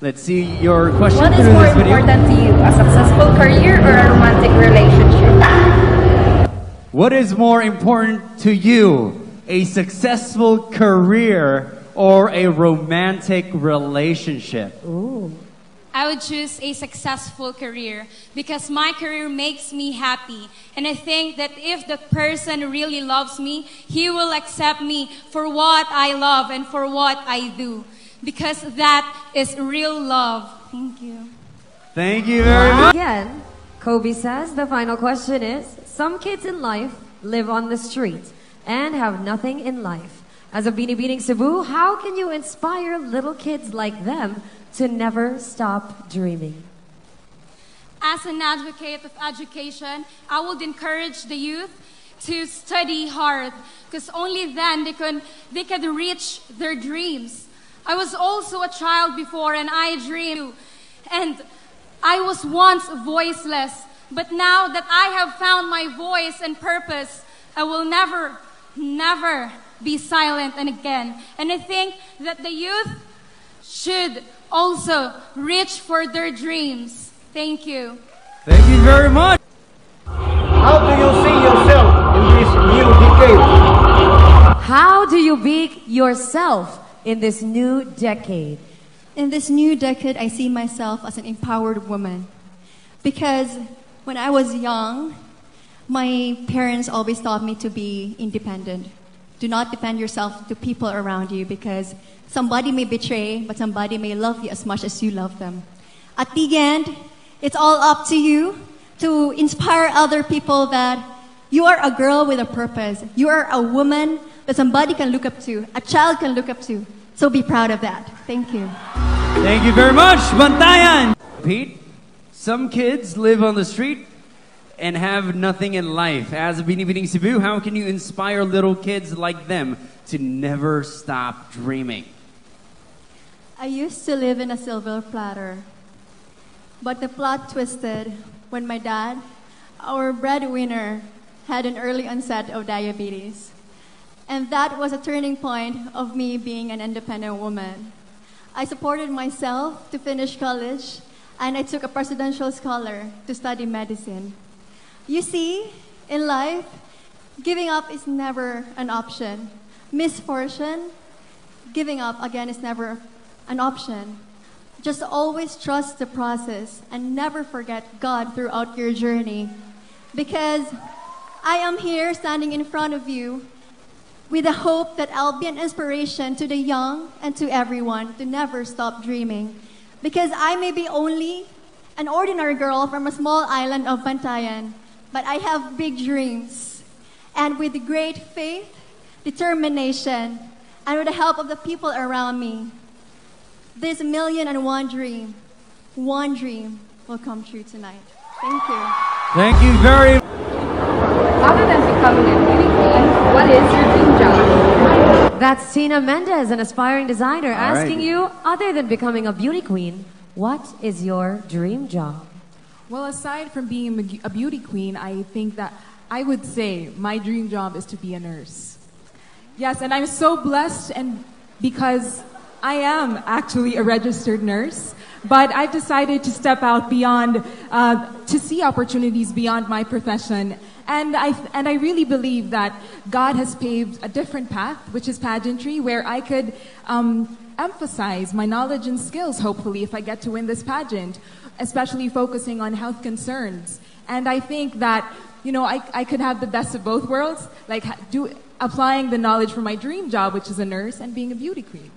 Let's see your question What is through more this video. important to you, a successful career or a romantic relationship? What is more important to you, a successful career or a romantic relationship? Ooh. I would choose a successful career because my career makes me happy. And I think that if the person really loves me, he will accept me for what I love and for what I do. Because that is real love. Thank you. Thank you very much. Again, Kobe says the final question is, some kids in life live on the street and have nothing in life. As a Binibining Cebu, how can you inspire little kids like them to never stop dreaming? As an advocate of education, I would encourage the youth to study hard because only then they can reach their dreams. I was also a child before and I dreamed and I was once voiceless, but now that I have found my voice and purpose, I will never be silent again. And I think that the youth should also reach for their dreams. Thank you. Thank you very much. How do you see yourself in this new decade? How do you be yourself in this new decade? In this new decade, I see myself as an empowered woman. Because when I was young, my parents always taught me to be independent. Do not depend yourself to people around you because somebody may betray, but somebody may love you as much as you love them. At the end, it's all up to you to inspire other people that you are a girl with a purpose. You are a woman that somebody can look up to, a child can look up to. So be proud of that. Thank you. Thank you very much, Bantayan. Pete, some kids live on the street and have nothing in life. As a Binibining Cebu, how can you inspire little kids like them to never stop dreaming? I used to live in a silver platter, but the plot twisted when my dad, our breadwinner, had an early onset of diabetes. And that was a turning point of me being an independent woman. I supported myself to finish college, and I took a presidential scholar to study medicine. You see, in life, giving up is never an option. Misfortune, giving up again is never an option. Just always trust the process and never forget God throughout your journey. Because I am here standing in front of you with the hope that I'll be an inspiration to the young and to everyone to never stop dreaming. Because I may be only an ordinary girl from a small island of Bantayan, but I have big dreams. And with great faith, determination, and with the help of the people around me, this 1,000,001 dream, one dream will come true tonight. Thank you. Thank you very much. Other than becoming a beauty queen, what is your dream job? That's Tina Mendez, an aspiring designer, All asking right. you, other than becoming a beauty queen, what is your dream job? Well, aside from being a beauty queen, I think that I would say my dream job is to be a nurse. Yes, and I'm so blessed and because I am actually a registered nurse, but I've decided to step out beyond, to see opportunities beyond my profession. And I really believe that God has paved a different path, which is pageantry, where I could emphasize my knowledge and skills, hopefully, if I get to win this pageant, especially focusing on health concerns. And I think that, you know, I could have the best of both worlds, like applying the knowledge from my dream job, which is a nurse, and being a beauty queen.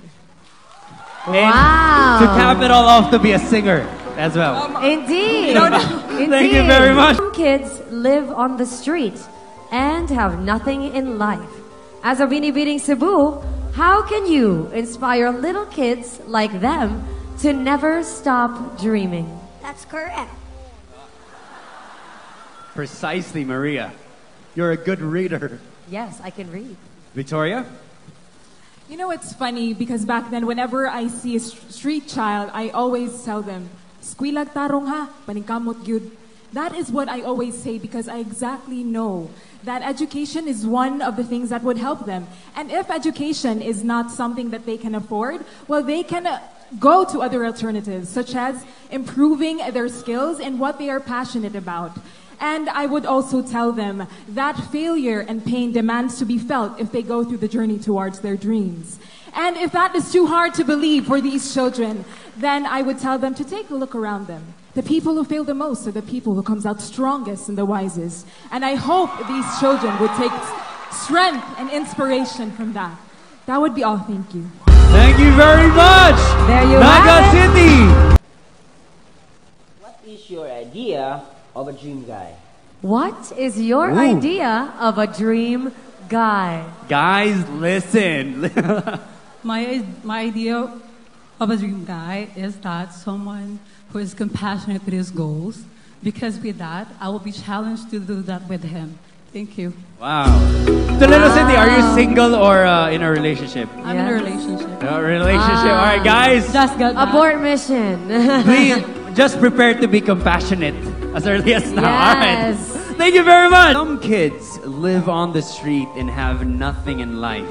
Wow. To cap it all off, to be a singer as well. Indeed. Indeed. Thank you very much. Some kids live on the street and have nothing in life. As a Binibining Cebu, how can you inspire little kids like them to never stop dreaming? That's correct. Precisely, Maria. You're a good reader. Yes, I can read. Victoria? You know, it's funny because back then, whenever I see a street child, I always tell them, "Squilag tarong ha, paningkamot gyud." That is what I always say because I exactly know that education is one of the things that would help them. And if education is not something that they can afford, well, they can go to other alternatives, such as improving their skills and what they are passionate about. And I would also tell them that failure and pain demands to be felt if they go through the journey towards their dreams. And if that is too hard to believe for these children, then I would tell them to take a look around them. The people who fail the most are the people who comes out strongest and the wisest. And I hope these children would take strength and inspiration from that. That would be all. Thank you. Thank you very much. There you Naga have it. City. What is your idea of a dream guy? What is your Ooh. idea of a dream guy? Guys, listen. My idea of a dream guy is that someone who is compassionate with his goals, because with that, I will be challenged to do that with him. Thank you. Wow. Toledo City, are you single or in a relationship? I'm in a relationship. A relationship. All right, guys. Just got that. Abort mission. Please, just prepare to be compassionate as early as now. Yes. All right. Thank you very much. Some kids live on the street and have nothing in life.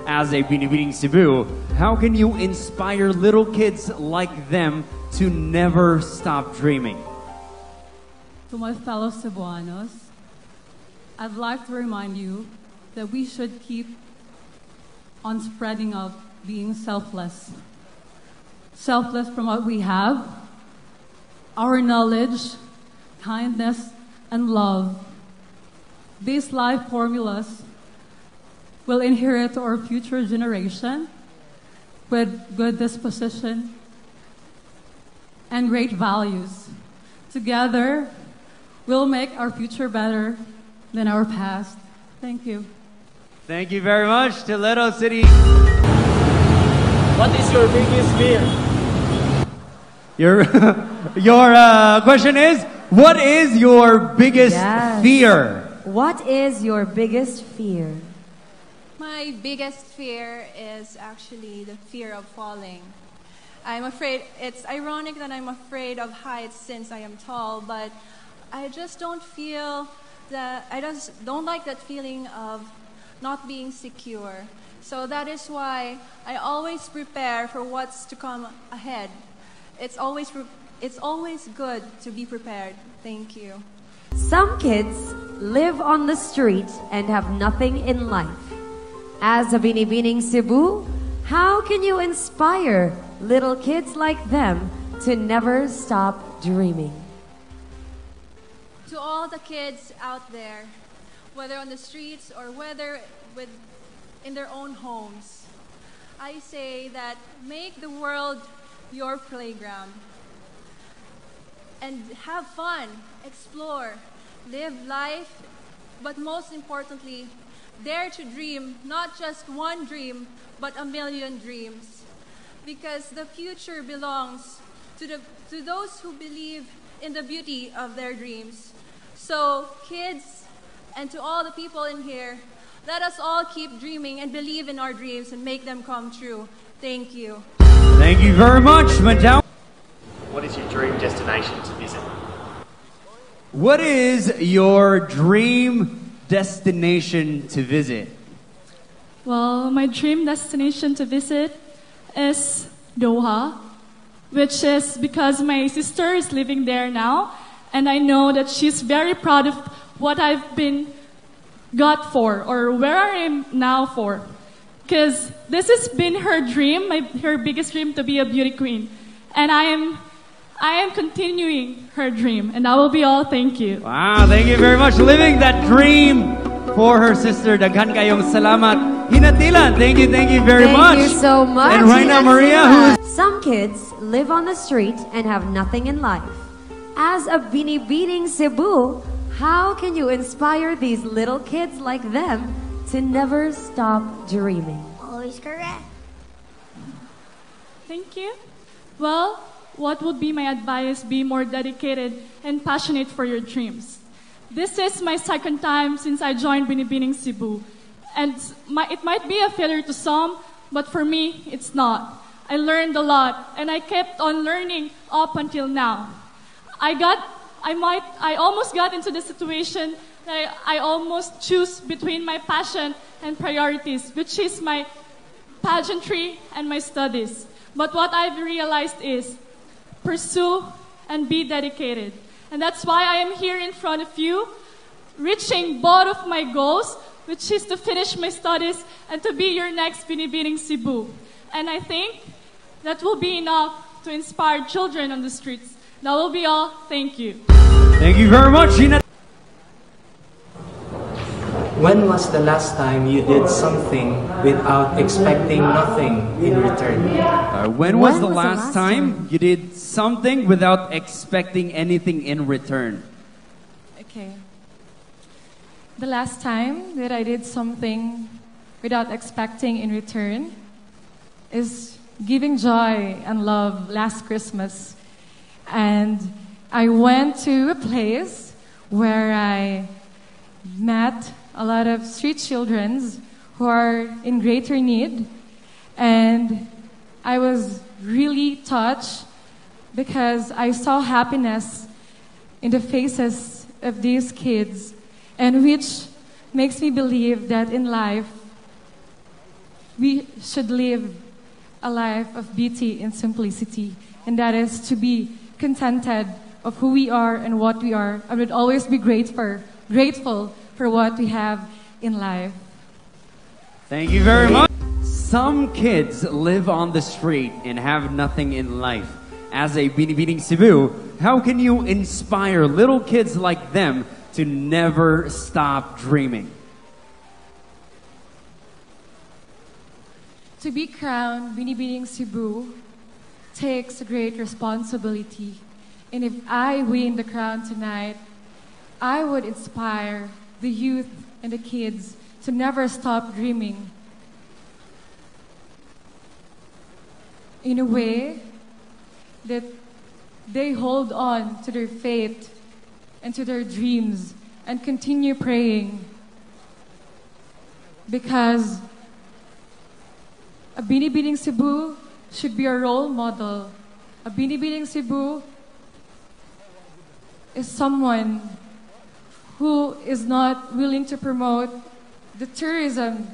As a Binibining Cebu, how can you inspire little kids like them to never stop dreaming? To my fellow Cebuanos, I'd like to remind you that we should keep on spreading of being selfless. Selfless from what we have, our knowledge, kindness, and love. These life formulas will inherit to our future generation with good disposition and great values. Together, we'll make our future better than our past. Thank you. Thank you very much, Toledo City. What is your biggest fear? Your question is, what is your biggest Yes. fear? What is your biggest fear? My biggest fear is actually the fear of falling. I'm afraid, it's ironic that I'm afraid of heights since I am tall, but I just don't feel that, I just don't like that feeling of not being secure. So that is why I always prepare for what's to come ahead. It's always good to be prepared. Thank you. Some kids live on the street and have nothing in life. As a Binibining Cebu, how can you inspire little kids like them to never stop dreaming? To all the kids out there, whether on the streets or whether in their own homes, I say that make the world your playground. And have fun, explore, live life, but most importantly, dare to dream not just one dream, but a million dreams. Because the future belongs to those who believe in the beauty of their dreams. So kids, and to all the people in here, let us all keep dreaming and believe in our dreams and make them come true. Thank you. Thank you very much, Madam. What is your dream destination to visit? What is your dream destination to visit? Well, my dream destination to visit is Doha, which is because my sister is living there now, and I know that she's very proud of what I've been got for, or where I am now for. Because this has been her dream, her biggest dream, to be a beauty queen. And I am continuing her dream, and that will be all. Thank you. Wow, thank you very much. Living that dream for her sister. Daghan kayong salamat. Hinatilan, thank you very much. Thank you so much. And Raina Maria, Some kids live on the street and have nothing in life. As a Binibining Cebu, how can you inspire these little kids like them to never stop dreaming? Always correct. Thank you. Well, what would be my advice? Be more dedicated and passionate for your dreams. This is my second time since I joined Binibining Cebu. And it might be a failure to some, but for me, it's not. I learned a lot, and I kept on learning up until now. I almost got into the situation that I almost choose between my passion and priorities, which is my pageantry and my studies. But what I've realized is pursue and be dedicated. And that's why I am here in front of you, reaching both of my goals, which is to finish my studies and to be your next Binibining Cebu. And I think that will be enough to inspire children on the streets. That will be all. Thank you. Thank you very much, Gina. When was the last time you did something without expecting nothing in return? When was the last time you did something without expecting anything in return? Okay. The last time that I did something without expecting in return is giving joy and love last Christmas. And I went to a place where I met a lot of street children who are in greater need. And I was really touched because I saw happiness in the faces of these kids, and which makes me believe that in life, we should live a life of beauty and simplicity, and that is to be contented of who we are and what we are. I would always be grateful for what we have in life. Thank you very much. Some kids live on the street and have nothing in life. As a Binibining Cebu, how can you inspire little kids like them to never stop dreaming? To be crowned Binibining Cebu takes a great responsibility. And if I win the crown tonight, I would inspire the youth and the kids to never stop dreaming. In a way that they hold on to their faith and to their dreams and continue praying. Because a Binibining Cebu should be a role model. A Binibining Cebu is someone who is not willing to promote the tourism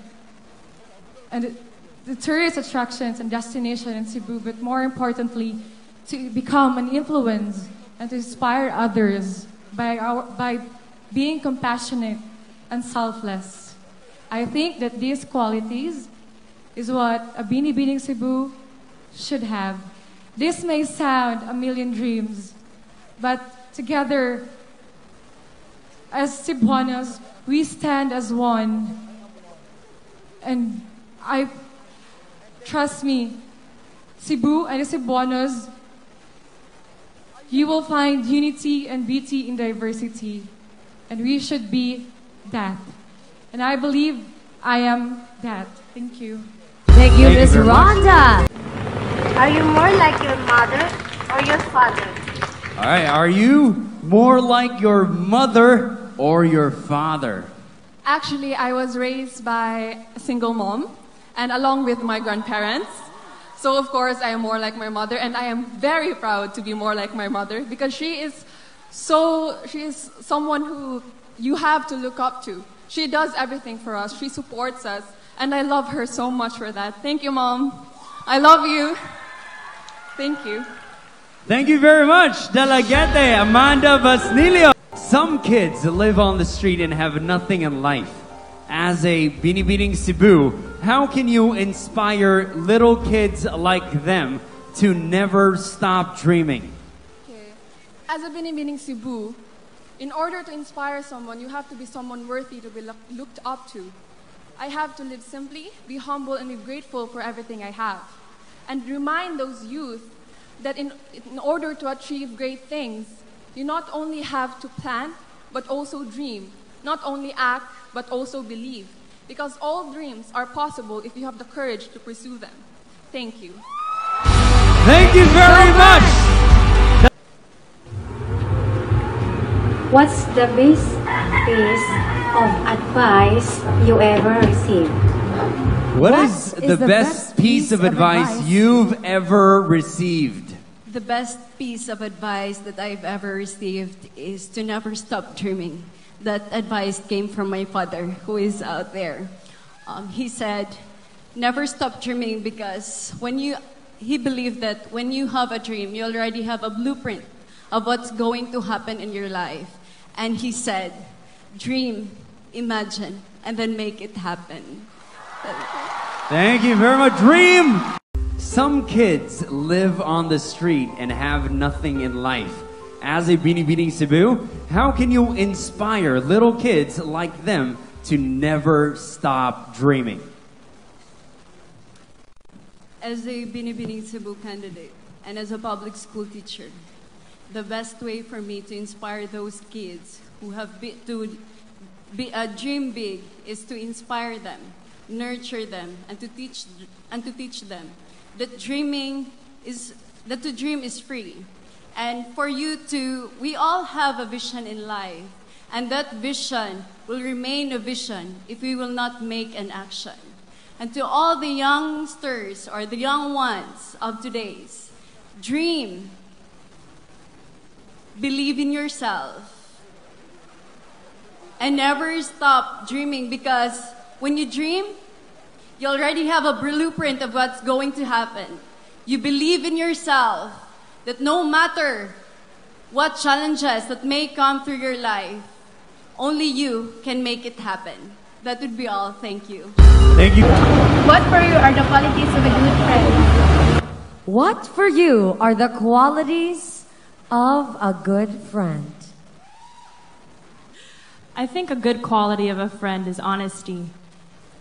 and the tourist attractions and destinations in Cebu, but more importantly, to become an influence and to inspire others by being compassionate and selfless. I think that these qualities is what a Binibining Cebu should have. This may sound a million dreams, but together as Cebuanos, we stand as one. And trust me, Cebu and the Cebuanos, you will find unity and beauty in diversity. And we should be that. And I believe I am that. Thank you. Thank you, Ms. Rhonda. Are you more like your mother or your father? All right, are you more like your mother or your father? Actually, I was raised by a single mom and along with my grandparents. So of course, I am more like my mother, and I am very proud to be more like my mother because she is someone who you have to look up to. She does everything for us. She supports us, and I love her so much for that. Thank you, Mom. I love you. Thank you. Thank you very much, Delegate Amanda Basnilio. Some kids live on the street and have nothing in life. As a Binibining Cebu, how can you inspire little kids like them to never stop dreaming? Okay. As a Binibining Cebu, in order to inspire someone, you have to be someone worthy to be looked up to. I have to live simply, be humble, and be grateful for everything I have. And remind those youth that in order to achieve great things, you not only have to plan, but also dream. Not only act, but also believe. Because all dreams are possible if you have the courage to pursue them. Thank you. Thank you very much! What's the best piece of advice you ever received? What is the best piece of advice you've ever received? The best piece of advice that I've ever received is to never stop dreaming. That advice came from my father, who is out there. He said, never stop dreaming, because when you he believed that when you have a dream, you already have a blueprint of what's going to happen in your life. And he said, dream, imagine, and then make it happen. Thank you very much. Dream! Some kids live on the street and have nothing in life. As a Binibining Cebu, how can you inspire little kids like them to never stop dreaming? As a Binibining Cebu candidate and as a public school teacher, the best way for me to inspire those kids who have dream big is to inspire them, nurture them, and to teach them that to dream is free. And we all have a vision in life, and that vision will remain a vision if we will not make an action. And to all the youngsters or the young ones of today's, dream, believe in yourself, and never stop dreaming, because when you dream, you already have a blueprint of what's going to happen. You believe in yourself that no matter what challenges that may come through your life, only you can make it happen. That would be all. Thank you. Thank you. What for you are the qualities of a good friend? What for you are the qualities of a good friend? I think a good quality of a friend is honesty.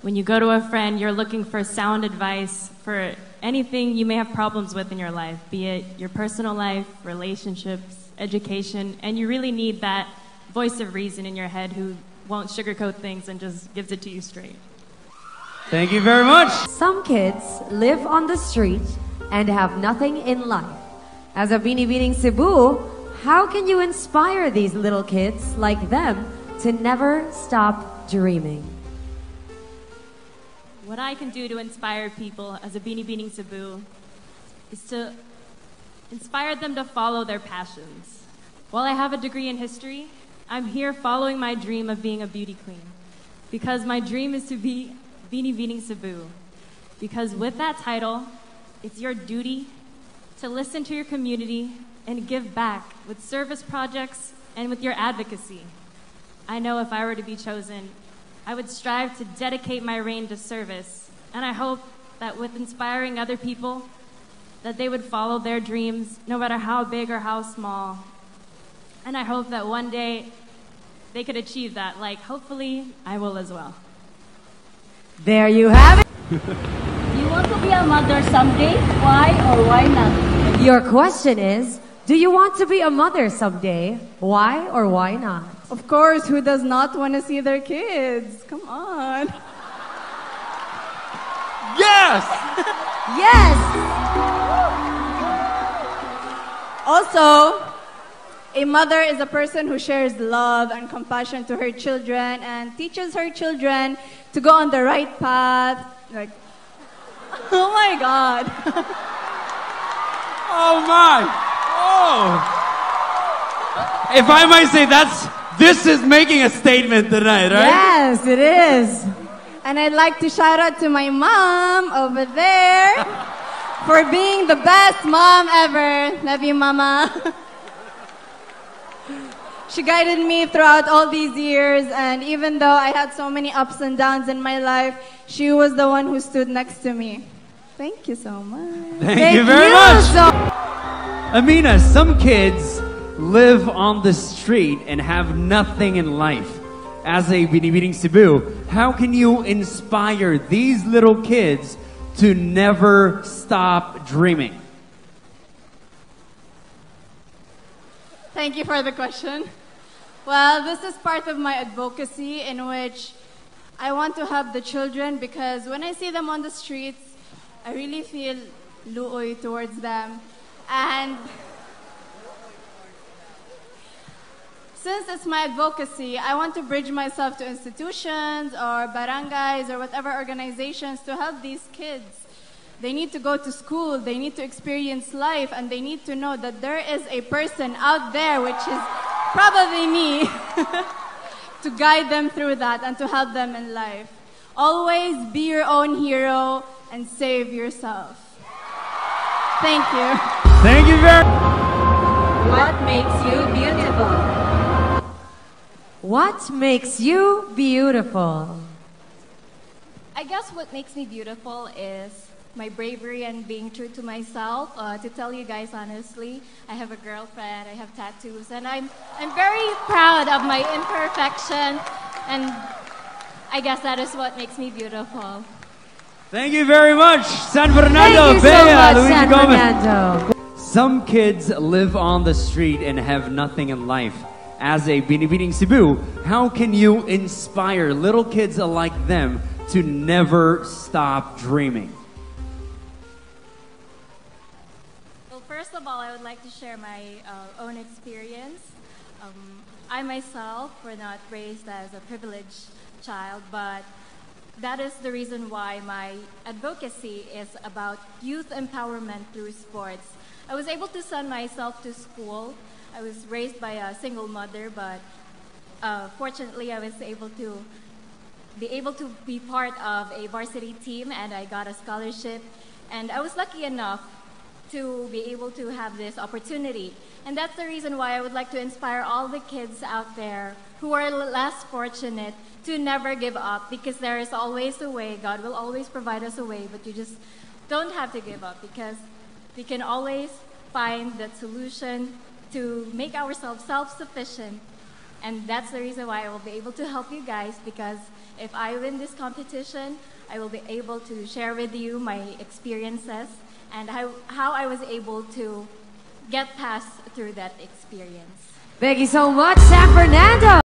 When you go to a friend, you're looking for sound advice for anything you may have problems with in your life, be it your personal life, relationships, education, and you really need that voice of reason in your head who won't sugarcoat things and just gives it to you straight. Thank you very much. Some kids live on the street and have nothing in life. As a Binibining Cebu, how can you inspire these little kids like them to never stop dreaming? What I can do to inspire people as a Binibining Cebu is to inspire them to follow their passions. While I have a degree in history, I'm here following my dream of being a beauty queen, because my dream is to be Binibining Cebu. Because with that title, it's your duty to listen to your community and give back with service projects and with your advocacy. I know if I were to be chosen, I would strive to dedicate my reign to service, and I hope that with inspiring other people, that they would follow their dreams, no matter how big or how small. And I hope that one day they could achieve that, like hopefully I will as well. There you have it. You want to be a mother someday? Why or why not? Your question is, do you want to be a mother someday? Why or why not? Of course, who does not want to see their kids? Come on. Yes! Yes! Also, a mother is a person who shares love and compassion to her children and teaches her children to go on the right path. Like, oh my God. Oh my! Oh! If I might say, this is making a statement tonight, right? Yes, it is. And I'd like to shout out to my mom over there for being the best mom ever. Love you, Mama. She guided me throughout all these years, and even though I had so many ups and downs in my life, she was the one who stood next to me. Thank you so much. Thank you very much. Amina, some kids live on the street and have nothing in life. As a Binibining Cebu, how can you inspire these little kids to never stop dreaming? Thank you for the question. Well, this is part of my advocacy in which I want to help the children, because when I see them on the streets, I really feel luoy towards them. And since it's my advocacy, I want to bridge myself to institutions or barangays or whatever organizations to help these kids. They need to go to school, they need to experience life, and they need to know that there is a person out there, which is probably me, to guide them through that and to help them in life. Always be your own hero and save yourself. Thank you. Thank you very What makes you beautiful? What makes you beautiful? I guess what makes me beautiful is my bravery and being true to myself. To tell you guys honestly, I have a girlfriend, I have tattoos, and I'm very proud of my imperfection, and I guess that is what makes me beautiful. Thank you very much, San Fernando. Thank you so much, San Gomez. Fernando. Some kids live on the street and have nothing in life. As a Binibining Cebu, how can you inspire little kids like them to never stop dreaming? Well, first of all, I would like to share my own experience. I myself were not raised as a privileged child, but that is the reason why my advocacy is about youth empowerment through sports. I was able to send myself to school. I was raised by a single mother, but fortunately I was able to be part of a varsity team, and I got a scholarship, and I was lucky enough to be able to have this opportunity. And that's the reason why I would like to inspire all the kids out there who are less fortunate to never give up, because there is always a way. God will always provide us a way, but you just don't have to give up, because we can always find that solution to make ourselves self-sufficient. And that's the reason why I will be able to help you guys, because if I win this competition, I will be able to share with you my experiences and how I was able to get past through that experience. Thank you so much, San Fernando.